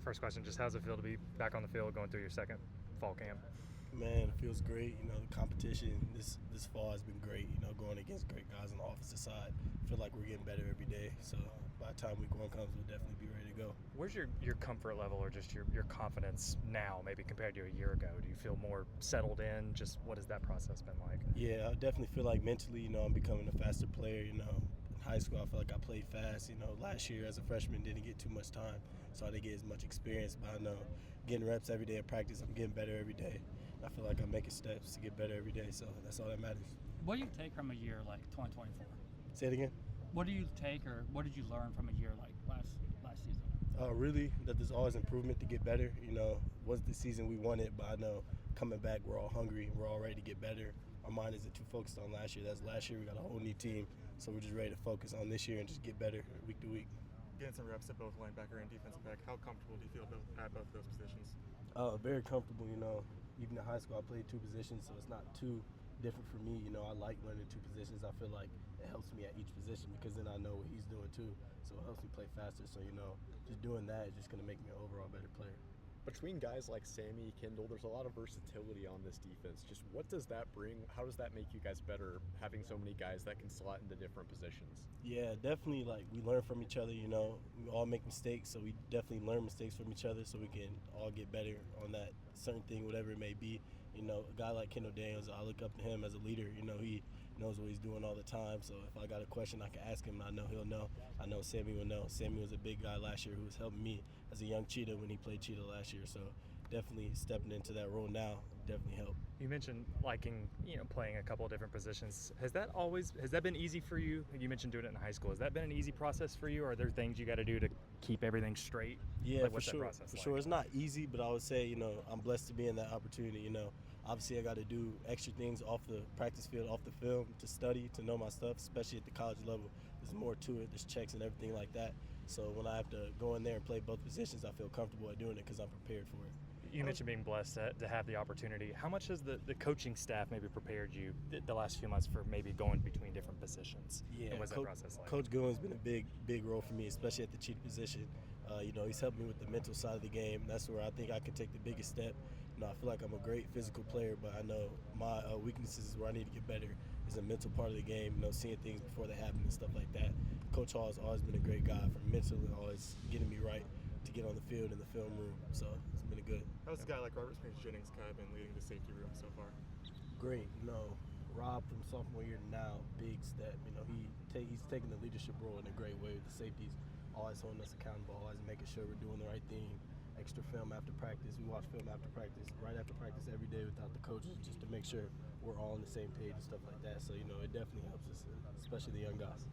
First question, just how's it feel to be back on the field going through your second fall camp? Man, it feels great. The competition this fall has been great. Going against great guys on the offensive side. I feel like we're getting better every day. So by the time week one comes, we'll definitely be ready to go. Where's your comfort level or just your confidence now, maybe compared to a year ago? Do you feel more settled in? Just what has that process been like? Yeah, I definitely feel like mentally, I'm becoming a faster player. In high school, I feel like I played fast. Last year as a freshman, didn't get too much time, so I didn't get as much experience. But I know getting reps every day in practice, I'm getting better every day. I feel like I'm making steps to get better every day, so that's all that matters. What do you take from a year like 2024? Say it again? What do you take or what did you learn from a year like last season? Really, that there's always improvement to get better. Wasn't the season we wanted, but I know coming back, we're all hungry. We're all ready to get better. Our mind isn't too focused on last year. That's last year. We got a whole new team, so we're just ready to focus on this year and just get better week to week. Getting some reps at both linebacker and defensive back, how comfortable do you feel at both of those positions? Very comfortable. Even in high school, I played two positions, so it's not too different for me. I like learning two positions. I feel like it helps me at each position because then I know what he's doing too, so it helps me play faster. So just doing that is just going to make me an overall better player. Between guys like Sammy, Kendall, there's a lot of versatility on this defense. Just what does that bring? How does that make you guys better, having so many guys that can slot into different positions? Yeah, definitely. We learn from each other. We all make mistakes, so we definitely learn mistakes from each other so we can all get better on that certain thing, whatever it may be. A guy like Kendall Daniels, I look up to him as a leader. He knows what he's doing all the time. So if I got a question, I can ask him, and I know he'll know. I know Sammy will know. Sammy was a big guy last year who was helping me as a young Cheetah when he played Cheetah last year. So definitely stepping into that role now definitely helped. You mentioned liking, playing a couple of different positions. Has that been easy for you? You mentioned doing it in high school. Has that been an easy process for you, or are there things you got to do to keep everything straight? Yeah, what's for sure. That process for like? sure. It's not easy, but I would say, I'm blessed to be in that opportunity. Obviously I got to do extra things off the practice field, off the film, to study, to know my stuff, especially at the college level. There's more to it. There's checks and everything like that. So when I have to go in there and play both positions, I feel comfortable at doing it because I'm prepared for it. You mentioned being blessed to have the opportunity. How much has the coaching staff maybe prepared you the last few months for maybe going between different positions? Yeah, and what's that process like? Coach Goodwin's been a big role for me, especially at the Cheetah position. He's helped me with the mental side of the game. That's where I think I can take the biggest step. I feel like I'm a great physical player, but I know my weaknesses is where I need to get better is the mental part of the game, seeing things before they happen and stuff like that. Coach Hall has always been a great guy for mentally always getting me right to get on the field in the film room, so it's been good. How's a guy like Robert Springs-Jennings kind of been leading the safety room so far? Great. Rob from sophomore year to now, big step. He's taking the leadership role in a great way with the safeties, always holding us accountable, always making sure we're doing the right thing. Extra film after practice. We watch film after practice, right after practice every day without the coaches, just to make sure we're all on the same page and stuff like that. So, it definitely helps us, especially the young guys.